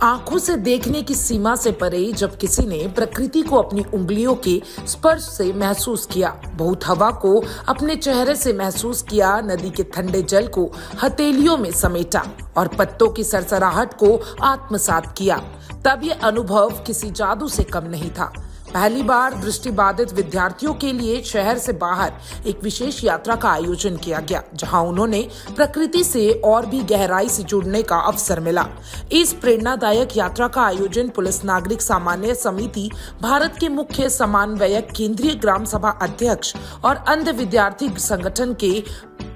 आंखों से देखने की सीमा से परे जब किसी ने प्रकृति को अपनी उंगलियों के स्पर्श से महसूस किया, बहुत हवा को अपने चेहरे से महसूस किया, नदी के ठंडे जल को हथेलियों में समेटा और पत्तों की सरसराहट को आत्मसात किया, तब ये अनुभव किसी जादू से कम नहीं था। पहली बार दृष्टिबाधित विद्यार्थियों के लिए शहर से बाहर एक विशेष यात्रा का आयोजन किया गया, जहां उन्होंने प्रकृति से और भी गहराई से जुड़ने का अवसर मिला। इस प्रेरणादायक यात्रा का आयोजन पुलिस नागरिक सामान्य समिति भारत के मुख्य समन्वयक, केंद्रीय ग्राम सभा अध्यक्ष और अंध विद्यार्थी संगठन के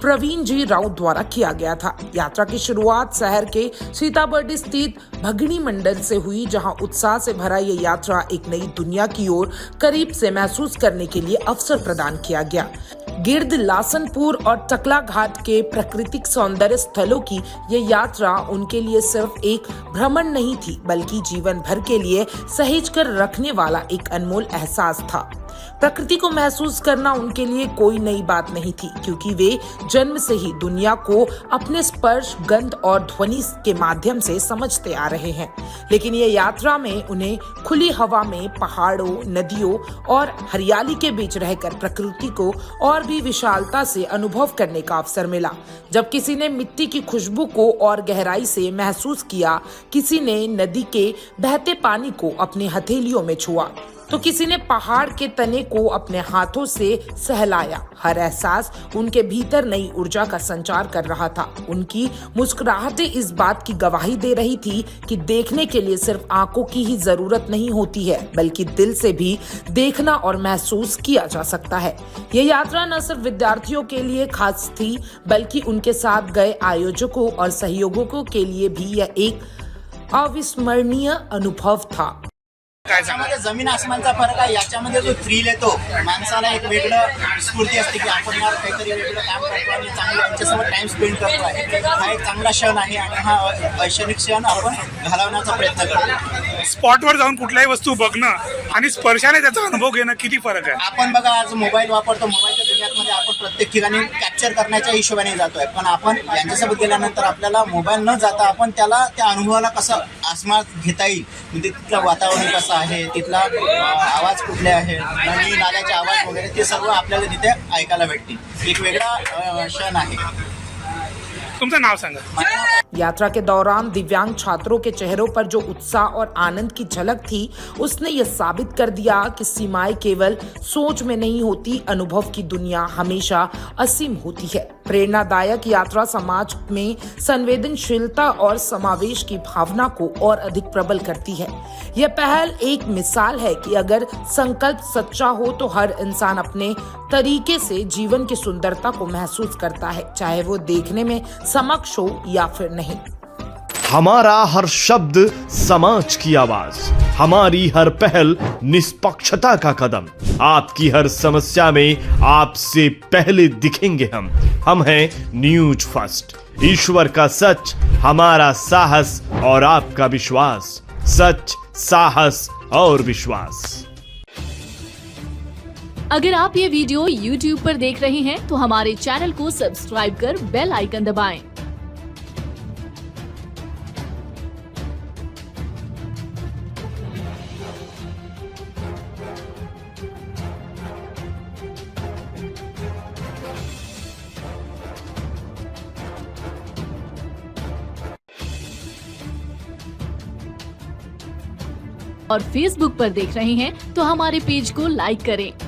प्रवीण जी राउत द्वारा किया गया था। यात्रा की शुरुआत शहर के सीताबर्डी स्थित भगनी मंडल से हुई, जहां उत्साह से भरा ये यात्रा एक नई दुनिया की ओर करीब से महसूस करने के लिए अवसर प्रदान किया गया। गिर्द, लासनपुर और टकला घाट के प्राकृतिक सौंदर्य स्थलों की ये यात्रा उनके लिए सिर्फ एक भ्रमण नहीं थी, बल्कि जीवन भर के लिए सहेज कर रखने वाला एक अनमोल एहसास था। प्रकृति को महसूस करना उनके लिए कोई नई बात नहीं थी, क्योंकि वे जन्म से ही दुनिया को अपने स्पर्श, गंध और ध्वनि के माध्यम से समझते आ रहे हैं। लेकिन ये यात्रा में उन्हें खुली हवा में, पहाड़ों, नदियों और हरियाली के बीच रहकर प्रकृति को और भी विशालता से अनुभव करने का अवसर मिला। जब किसी ने मिट्टी की खुशबू को और गहराई से महसूस किया, किसी ने नदी के बहते पानी को अपने हथेलियों में छुआ, तो किसी ने पहाड़ के तने को अपने हाथों से सहलाया। हर एहसास उनके भीतर नई ऊर्जा का संचार कर रहा था। उनकी मुस्कुराहटें इस बात की गवाही दे रही थी कि देखने के लिए सिर्फ आंखों की ही जरूरत नहीं होती है, बल्कि दिल से भी देखना और महसूस किया जा सकता है। ये यात्रा न सिर्फ विद्यार्थियों के लिए खास थी, बल्कि उनके साथ गए आयोजकों और सहयोगों के लिए भी यह एक अविस्मरणीय अनुभव था। याच्यामध्ये जमीन आसमानचा फरक आहे। याच्यामध्ये जो थ्रिल येतो, माणसाला एक वेगळं स्फूर्ती असते की आपण यार काहीतरी वेगळं काम करतो आणि चांगलं यांच्यासोबत टाइम स्पेंड करतो आहे। हा एक चांगला क्षण आहे आणि हा ऐशनिक क्षण आपण घालवण्याचा प्रयत्न करतो। स्पॉटवर जाऊन कुठल्याही वस्तू बघणं आणि स्पर्शाने त्याचा अनुभव घेणं किती फरक आहे। आपण बघा, आज मोबाईल वापरतो, मोबाईलच्या दुनियामध्ये आपण प्रत्येक ठिकाणी कॅप्चर करण्याच्या हिशोबाने जातोय, पण आपण यांच्यासोबत गेल्यानंतर आपल्याला मोबाईल न जाता आपण त्याला त्या अनुभवाला कसं आस्वाद घेता येईल, म्हणजे तिथलं वातावरण कसं आहे, तिथला आवाज कुठले आहे, नदी नाल्याचे आवाज वगैरे ते सर्व आपल्याला तिथे ऐकायला भेटतील। एक वेगळा क्षण आहे। तुमचं नाव सांगा। यात्रा के दौरान दिव्यांग छात्रों के चेहरों पर जो उत्साह और आनंद की झलक थी, उसने यह साबित कर दिया कि सीमाएं केवल सोच में नहीं होती, अनुभव की दुनिया हमेशा असीम होती है। प्रेरणादायक यात्रा समाज में संवेदनशीलता और समावेश की भावना को और अधिक प्रबल करती है। यह पहल एक मिसाल है कि अगर संकल्प सच्चा हो तो हर इंसान अपने तरीके से जीवन की सुंदरता को महसूस करता है, चाहे वो देखने में समक्ष हो या फिर नहीं। हमारा हर शब्द समाज की आवाज, हमारी हर पहल निष्पक्षता का कदम। आपकी हर समस्या में आपसे पहले दिखेंगे हम हैं न्यूज फर्स्ट। ईश्वर का सच, हमारा साहस और आपका विश्वास। सच, साहस और विश्वास। अगर आप ये वीडियो YouTube पर देख रहे हैं तो हमारे चैनल को सब्सक्राइब कर बेल आइकन दबाएं। और Facebook पर देख रहे हैं तो हमारे पेज को लाइक करें।